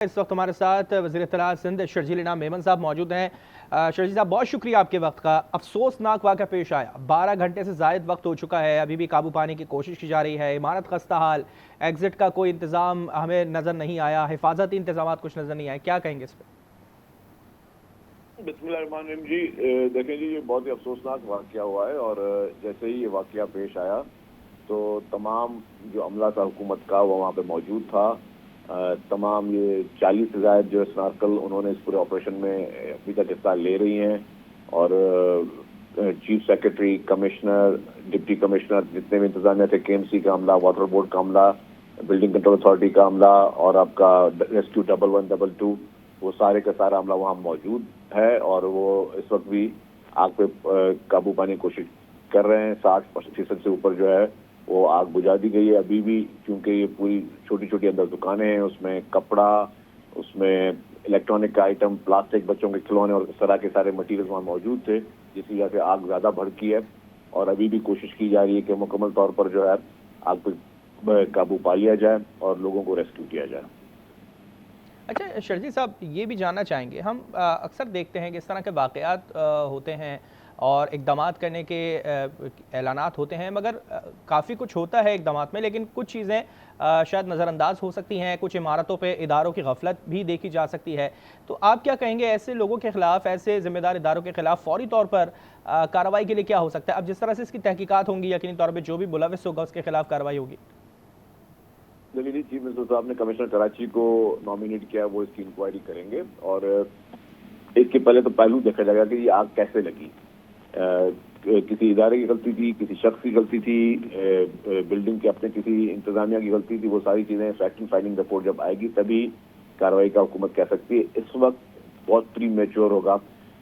اس وقت ہمارے ساتھ وزیر اطلاعات سندھ شرجیل انعام میمن صاحب موجود ہیں۔ شرجیل صاحب بہت شکریہ آپ کے وقت کا۔ افسوسناک واقعہ پیش آیا، 12 گھنٹے سے زائد وقت ہو چکا ہے، ابھی بھی قابو پانے کی کوشش کی جا رہی ہے، عمارت خستہ حال، ایگزٹ کا کوئی انتظام ہمیں نظر نہیں آیا، حفاظتی انتظامات کچھ نظر نہیں آئے، کیا کہیں گے اس پہ؟ بسم اللہ الرحمن الرحیم جی، دیکھیں جی یہ بہت ہی افسوسناک واقعہ ہوا ہے، اور جیسے ہی یہ واقعہ پیش آیا تو تمام جو عملہ تھا حکومت کا وہ وہاں پہ موجود تھا۔ تمام یہ 40 سے زائد جو اسنارکل انہوں نے اس پورے آپریشن میں ابھی تک حصہ لے رہی ہیں، اور chief secretary, commissioner, deputy commissioner, جتنے بھی انتظامیہ تھے، کے ایم سی کا عملہ، واٹر بورڈ کا عملہ، بلڈنگ کنٹرول اتھارٹی کا عملہ، اور آپ کا ریسکیو 1122، وہ سارے کا سارا عملہ وہاں موجود ہے، اور وہ اس وقت بھی آگ پہ قابو پانے کی کوشش کر رہے ہیں۔ 60% سے اوپر جو ہے وہ آگ بجھا دی گئی ہے ابھی بھی، کیونکہ یہ پوری چھوٹی چھوٹی اندر دکانیں ہیں، اس میں کپڑا، اس میں الیکٹرانک کا آئٹم، پلاسٹک، بچوں کے کھلونے اور اس طرح کے سارے مٹیریل وہاں موجود تھے، جس وجہ سے آگ زیادہ بھڑکی ہے، اور ابھی بھی کوشش کی جا رہی ہے کہ مکمل طور پر جو ہے آگ پہ قابو پا لیا جائے اور لوگوں کو ریسکیو کیا جائے۔ اچھا شرجیل صاحب، یہ بھی جاننا چاہیں گے، ہم اکثر دیکھتے ہیں کہ اس طرح کے واقعات ہوتے ہیں اور اقدامات کرنے کے اعلانات ہوتے ہیں، مگر کافی کچھ ہوتا ہے اقدامات میں، لیکن کچھ چیزیں شاید نظر انداز ہو سکتی ہیں، کچھ عمارتوں پہ اداروں کی غفلت بھی دیکھی جا سکتی ہے۔ تو آپ کیا کہیں گے ایسے لوگوں کے خلاف، ایسے ذمہ دار اداروں کے خلاف فوری طور پر کارروائی کے لیے کیا ہو سکتا ہے؟ اب جس طرح سے اس کی تحقیقات ہوں گی، یقینی طور پہ جو بھی ملوث ہوگا اس کے خلاف کارروائی ہوگی۔ دیکھیے جی، چیف منسٹر صاحب نے کمشنر کراچی کو نامینیٹ کیا، وہ اس کی انکوائری کریں گے، اور اس کے پہلے تو پہلو دیکھا جائے گا کہ یہ آگ کیسے لگی۔ کسی ادارے کی غلطی تھی، کسی شخص کی غلطی تھی، بلڈنگ کے اپنے کسی انتظامیہ کی غلطی تھی، وہ ساری چیزیں فیکٹ فائنڈنگ رپورٹ جب آئے گی تبھی کارروائی کا حکومت کہہ سکتی ہے۔ اس وقت بہت پری میچور ہوگا،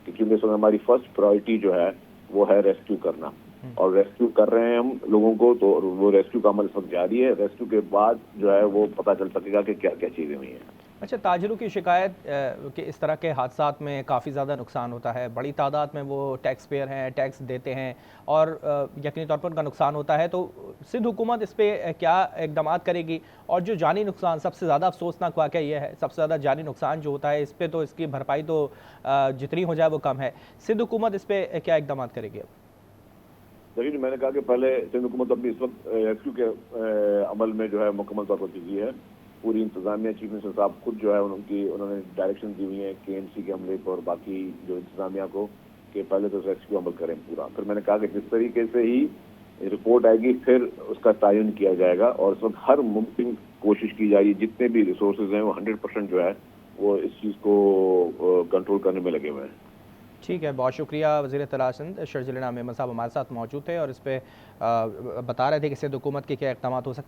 کیونکہ اس وقت ہماری فرسٹ پرائرٹی جو ہے وہ ہے ریسکیو کرنا، اور ریسکیو کر رہے ہیں ہم لوگوں کو، تو وہ ریسکیو کا عمل اس وقت جاری ہے۔ ریسکیو کے بعد جو ہے وہ پتہ چل سکے گا کہ کیا کیا چیزیں ہوئی ہیں۔ اچھا، تاجروں کی شکایت کہ اس طرح کے حادثات میں کافی زیادہ نقصان ہوتا ہے، بڑی تعداد میں وہ ٹیکس پیئر ہیں، ٹیکس دیتے ہیں، اور یقینی طور پر ان کا نقصان ہوتا ہے، تو سندھ حکومت اس پہ کیا اقدامات کرے گی؟ اور جو جانی نقصان، سب سے زیادہ افسوسناک واقعہ یہ ہے، سب سے زیادہ جانی نقصان جو ہوتا ہے اس پہ تو اس کی بھرپائی تو جتنی ہو جائے وہ کم ہے، سندھ حکومت اس پہ کیا اقدامات کرے گی؟ دیکھیے، میں نے کہا کہ پہلے سندھ حکومت اپنی اس وقت ریسکیو کے عمل میں جو ہے مکمل طور پر بزی ہے۔ پوری انتظامیہ، چیف منسٹر صاحب خود جو ہے انہوں نے ڈائریکشن دی ہوئی ہیں کے ایم سی کے عملے کو اور باقی جو انتظامیہ کو، کہ پہلے تو ریسکیو عمل کریں پورا۔ پھر میں نے کہا کہ جس طریقے سے ہی رپورٹ آئے گی پھر اس کا تعین کیا جائے گا، اور اس وقت ہر ممکن کوشش کی جائے گی، جتنے بھی ریسورسز ہیں وہ 100% جو ہے وہ اس چیز کو کنٹرول کرنے میں لگے ہوئے ہیں۔ ٹھیک ہے، بہت شکریہ۔ وزیر اطلاعات سندھ شرجیل انعام میمن صاحب ہمارے ساتھ موجود تھے اور اس پہ بتا رہے تھے کہ سندھ حکومت کے کیا اقدامات ہو سکتے ہیں۔